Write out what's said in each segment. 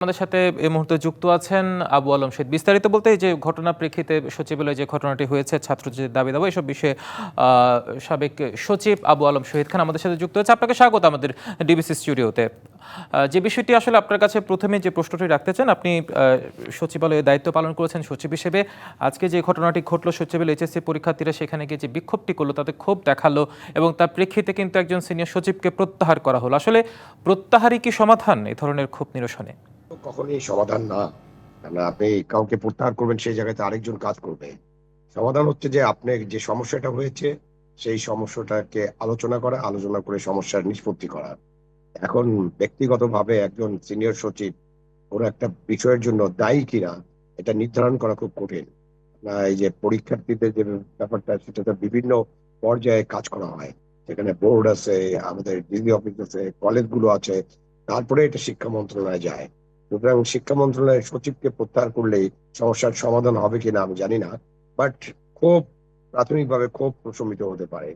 আমাদের সাথে এই মুহূর্তে যুক্ত আছেন আবু আলম শহীদ। বিস্তারিত বলতে এই যে ঘটনা প্রেক্ষিতে সচিবালয়ে যে ঘটনাটি হয়েছে, ছাত্রদের দাবি দাবা এসব বিষয়ে সাবেক সচিব আবু আলম শহীদ খান আমাদের সাথে যুক্ত হয়েছে। আপনাকে স্বাগত আমাদের ডিবিসি স্টুডিওতে। যে বিষয়টি আসলে আপনার কাছে প্রথমে যে প্রশ্নটি রাখতে চান, আপনি সচিবালয়ে দায়িত্ব পালন করেছেন সচিব হিসেবে। আজকে যে ঘটনাটি ঘটলো, সচিবালয় এইচএসসি পরীক্ষার্থীরা সেখানে গিয়ে যে বিক্ষোভটি করলো, তাতে ক্ষোভ দেখালো এবং তার প্রেক্ষিতে কিন্তু একজন সিনিয়র সচিবকে প্রত্যাহার করা হলো। আসলে প্রত্যাহারই কি সমাধান এই ধরনের ক্ষোভ নিরসনে? কখনোই সমাধান না। কারণ আপনি কাউকে প্রত্যাহার করবেন, সেই জায়গাতে আরেকজন কাজ করবে। সমাধান হচ্ছে যে আপনি যে সমস্যাটা হয়েছে সেই সমস্যাটাকে আলোচনা করে সমস্যার নিষ্পত্তি করা। এখন ব্যক্তিগতভাবে একজন সিনিয়র সচিব কোনো একটা বিষয়ের জন্য দায়ী কিনা এটা নির্ধারণ করা খুব কঠিন। এই যে পরীক্ষার্থীদের যে ব্যাপারটা, সেটা তো বিভিন্ন পর্যায়ে কাজ করা হয়। সেখানে বোর্ড আছে, আমাদের ডিগ্রি অফিস আছে, কলেজগুলো আছে, তারপরে এটা শিক্ষা মন্ত্রণালয়ে যায়। সুতরাং শিক্ষা মন্ত্রণালয়ের সচিবকে প্রত্যাহার করলেই সমস্যার সমাধান হবে কিনা আমি জানি না, বাট খুব প্রাথমিকভাবে খুব প্রশমিত হতে পারে।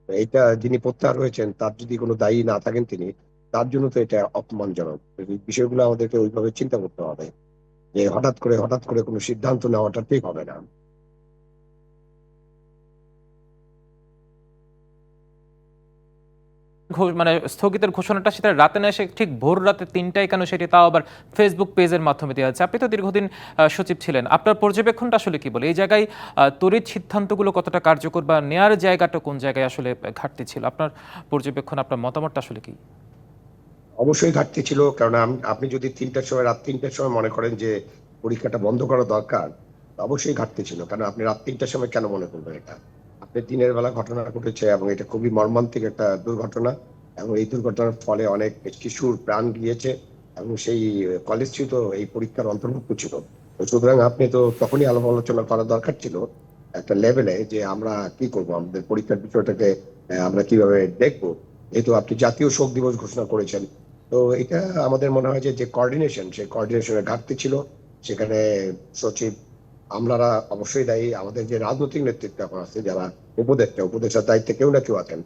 এইটা যিনি প্রত্যাহার হয়েছেন তার যদি কোনো দায়ী না থাকেন তিনি, তার জন্য তো এটা অপমানজনক। এই বিষয়গুলো আমাদেরকে ওইভাবে চিন্তা করতে হবে যে হঠাৎ করে কোনো সিদ্ধান্ত নেওয়াটা ঠিক হবে না। মানে স্থগিতের ঘোষণাটা সেটা রাতে না এসে ঠিক ভোর রাতে ৩টায় কেন, সেটি তাও আবার ফেসবুক পেজের মাধ্যমে দেওয়া হচ্ছে। আপনি তো দীর্ঘদিন সচিব ছিলেন, আপনার পর্যবেক্ষণটা আসলে কি বলে? এই জায়গায় তড়িৎ সিদ্ধান্তগুলো কতটা কার্যকর বা নেয়ার জায়গাটা কোন জায়গায় আসলে ঘাটতি ছিল? আপনার পর্যবেক্ষণ, আপনার মতামতটা আসলে কি? অবশ্যই ঘাটতি ছিল, কারণ আপনি যদি রাত ৩টার সময় মনে করেন যে পরীক্ষাটা বন্ধ করা দরকার, অবশ্যই ঘাটতি ছিল। কারণ আপনি রাত ৩টার সময় কেন মনে করবেন এটা? আপনি দিনের বেলা ঘটনা ঘটেছে এবং এটা খুবই মর্মান্তিক একটা দুর্ঘটনা, এবং এই দুর্ঘটনার ফলে অনেক শিশুর প্রাণ গিয়েছে, এবং সেই কলেজটি তো এই পরীক্ষার অন্তর্ভুক্ত ছিল। তো সুতরাং আপনি তো তখনই আলাপ আলোচনা করা দরকার ছিল একটা লেভেলে, যে আমরা কি করব, আমাদের পরীক্ষার বিষয়টাকে আমরা কিভাবে দেখবো। যেহেতু আপনি জাতীয় শোক দিবস ঘোষণা করেছেন, তো এটা আমাদের মনে হয় যে যে কোঅর্ডিনেশন, সেই কোঅর্ডিনেশনের ঘাটতি ছিল সেখানে। সচিব আমলারা অবশ্যই দায়ী। আমাদের যে রাজনৈতিক নেতৃত্ব এখন আছে, যারা উপদেষ্টার দায়িত্বে কেউ না কেউ আছেন,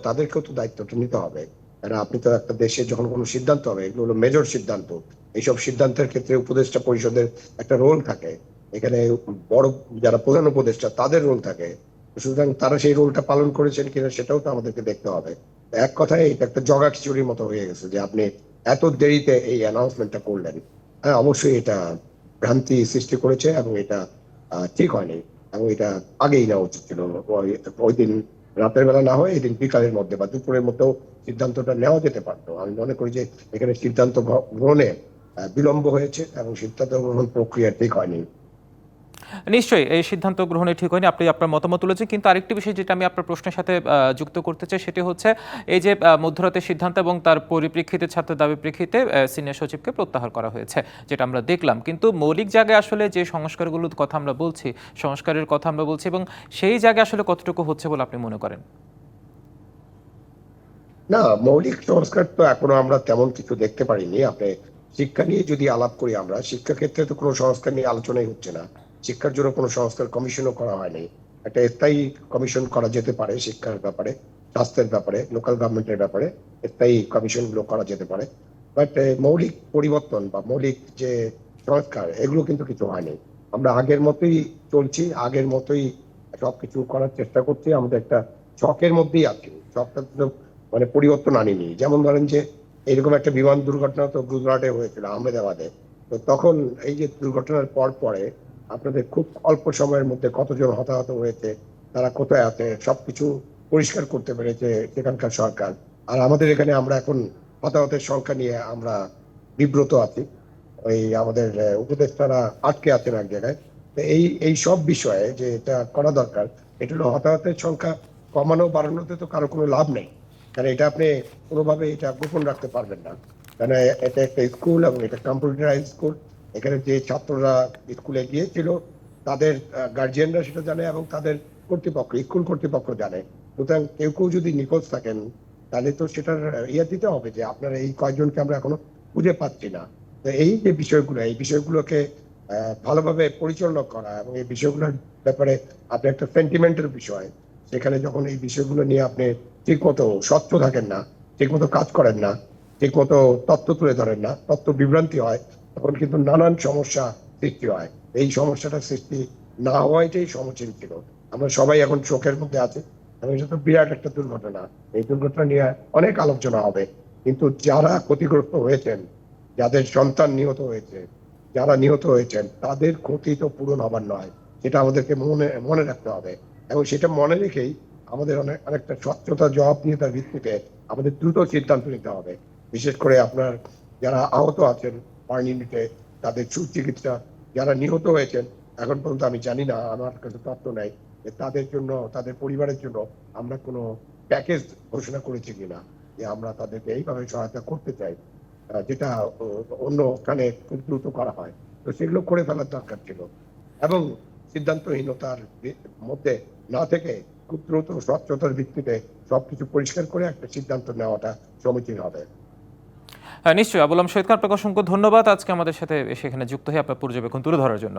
তাদেরকেও তো দায়িত্বটা নিতে হবে। কারণ আপনি তো একটা দেশে যখন কোনো সিদ্ধান্ত হবে, এগুলো হলো মেজর সিদ্ধান্ত। এইসব সিদ্ধান্তের ক্ষেত্রে উপদেষ্টা পরিষদের একটা রোল থাকে। এখানে বড় যারা প্রধান উপদেষ্টা তাদের রোল থাকে। সুতরাং তারা সেই রোলটা পালন করেছেন কিনা সেটাও তো আমাদেরকে দেখতে হবে। এক কথায় এটা একটা জগা খিচুড়ির মতো হয়ে গেছে যে আপনি এত দেরিতে এই অ্যানাউন্সমেন্টটা করলেন। হ্যাঁ, অবশ্যই এটা ভ্রান্তি সৃষ্টি করেছে এবং এটা ঠিক হয়নি, এবং এটা আগেই নেওয়া উচিত ছিল। ওই দিন রাতের বেলা না হয় এদিন বিকালের মধ্যে বা দুপুরের মধ্যেও সিদ্ধান্তটা নেওয়া যেতে পারতো। আমি মনে করি যে এখানে সিদ্ধান্ত গ্রহণে বিলম্ব হয়েছে এবং সিদ্ধান্ত গ্রহণ প্রক্রিয়া ঠিক হয়নি। নিশ্চয়ই এই সিদ্ধান্ত গ্রহণে ঠিক হয়নি, আপনি আপনার মতামত তুলেছেন। কিন্তু আরেকটি বিষয় যেটা আমি আপনার প্রশ্নের সাথে যুক্ত করতে চাই, সেটি হচ্ছে এই যে মধ্যরাতের সিদ্ধান্ত এবং তার পরিপ্রেক্ষিতে, ছাত্র দাবির প্রেক্ষিতে সিনিয়র সচিবকে প্রত্যাহার করা হয়েছে, যেটা আমরা দেখলাম। কিন্তু মৌলিক জায়গায় আসলে যে সংস্কারগুলোর কথা আমরা বলছি, সংস্কারের কথা আমরা বলছি, এবং সেই জায়গায় আসলে কতটুকু হচ্ছে বলে আপনি মনে করেন? না, মৌলিক সংস্কার তো এখনো আমরা তেমন কিছু দেখতে পারিনি। আপনি শিক্ষা নিয়ে যদি আলাপ করি, আমরা শিক্ষা ক্ষেত্রে তো কোনো সংস্কার নিয়ে আলোচনাই হচ্ছে না। শিক্ষার জন্য কোনো সংস্কার কমিশনও করা হয়নি। একটা স্থায়ী কমিশন করা যেতে পারে শিক্ষার ব্যাপারে, স্বাস্থ্যের ব্যাপারে, লোকাল গভর্নমেন্টের ব্যাপারে স্থায়ী কমিশন গুলো করা যেতে পারে। বাট মৌলিক পরিবর্তন বা মৌলিক যে সংস্কার, এগুলো কিন্তু কিছু হয়নি। আমরা আগের মতোই চলছি, আগের মতোই সবকিছু করার চেষ্টা করছি। আমাদের একটা ছকের মধ্যেই আছি। ছকটা তো মানে পরিবর্তন আনিনি। যেমন ধরেন যে এরকম একটা বিমান দুর্ঘটনা তো গুজরাটে হয়েছিল, আহমেদাবাদে। তো তখন এই যে দুর্ঘটনার পরে আপনাদের খুব অল্প সময়ের মধ্যে কতজন হতাহত হয়েছে, তারা কোথায় আছে, সবকিছু পরিষ্কার করতে পেরেছে সেখানকার সরকার। আর আমাদের এখানে আমরা এখন হতাহতের সংখ্যা নিয়ে আমরা বিব্রত আছি। ওই আমাদের উপদেষ্টারা আটকে আছেন এক জায়গায়। তো এই এই সব বিষয়ে যে এটা করা দরকার, এটা হলো হতাহতের সংখ্যা কমানো বাড়ানোতে তো কারো কোনো লাভ নেই। কারণ এটা আপনি কোনোভাবে এটা গোপন রাখতে পারবেন না। কারণ এটা একটা স্কুল এবং এটা কম্পিউটারাইজ স্কুল। এখানে যে ছাত্ররা স্কুলে গিয়েছিল তাদের গার্জিয়ানরা সেটা জানে, এবং তাদের কর্তৃপক্ষ, স্কুল কর্তৃপক্ষ জানে। সুতরাং কেউ কেউ যদি নিখোঁজ থাকেন, তাহলে তো সেটার ইয়ে দিতে হবে যে আপনার এই কয়েকজনকে আমরা এখনো খুঁজে পাচ্ছি না। তো এই যে বিষয়গুলো, এই বিষয়গুলোকে ভালোভাবে পরিচালনা করা, এবং এই বিষয়গুলোর ব্যাপারে আপনি একটা সেন্টিমেন্টের বিষয়, সেখানে যখন এই বিষয়গুলো নিয়ে আপনি ঠিক মতো স্বচ্ছ থাকেন না, ঠিক মতো কাজ করেন না, ঠিক মতো তথ্য তুলে ধরেন না, তথ্য বিভ্রান্তি হয়, তখন কিন্তু নানান সমস্যা সৃষ্টি হয়। এই সমস্যাটা সৃষ্টি না হওয়াটাই সমীচীন ছিল। আমরা সবাই এখন শোকের মধ্যে আছি, এবং এটা তো বিরাট একটা দুর্ঘটনা। এই দুর্ঘটনা নিয়ে অনেক আলোচনা হবে, কিন্তু যারা ক্ষতিগ্রস্ত হয়েছেন, যাদের সন্তান নিহত হয়েছে, যারা নিহত হয়েছেন, তাদের ক্ষতি তো পূরণ হবার নয়, সেটা আমাদেরকে মনে মনে রাখতে হবে। এবং সেটা মনে রেখেই আমাদের অনেকটা স্বচ্ছতা, জবাবদিহিতার ভিত্তিতে আমাদের দ্রুত সিদ্ধান্ত নিতে হবে। বিশেষ করে আপনার যারা আহত আছেন বার্ন ইউনিটে, তাদের সুচিকিৎসা, যারা নিহত হয়েছেন, এখন পর্যন্ত আমি জানি না, আমার কাছে তথ্য নাই যে তাদের জন্য, তাদের পরিবারের জন্য আমরা কোনো প্যাকেজ ঘোষণা করেছি কিনা, যে আমরা তাদেরকে এইভাবে সহায়তা করতে চাই, যেটা অন্যখানে খুব দ্রুত করা হয়। তো সেগুলো করে ফেলার দরকার ছিল, এবং সিদ্ধান্তহীনতার মধ্যে না থেকে খুব দ্রুত স্বচ্ছতার ভিত্তিতে সবকিছু পরিষ্কার করে একটা সিদ্ধান্ত নেওয়াটা সমীচীন হবে। হ্যাঁ, নিশ্চয়ই আবু আলম শহীদ খান, আপনাকে অসংখ্য ধন্যবাদ আজকে আমাদের সাথে এসে এখানে যুক্ত হয়ে আপনার পর্যবেক্ষণ তুলে ধরার জন্য।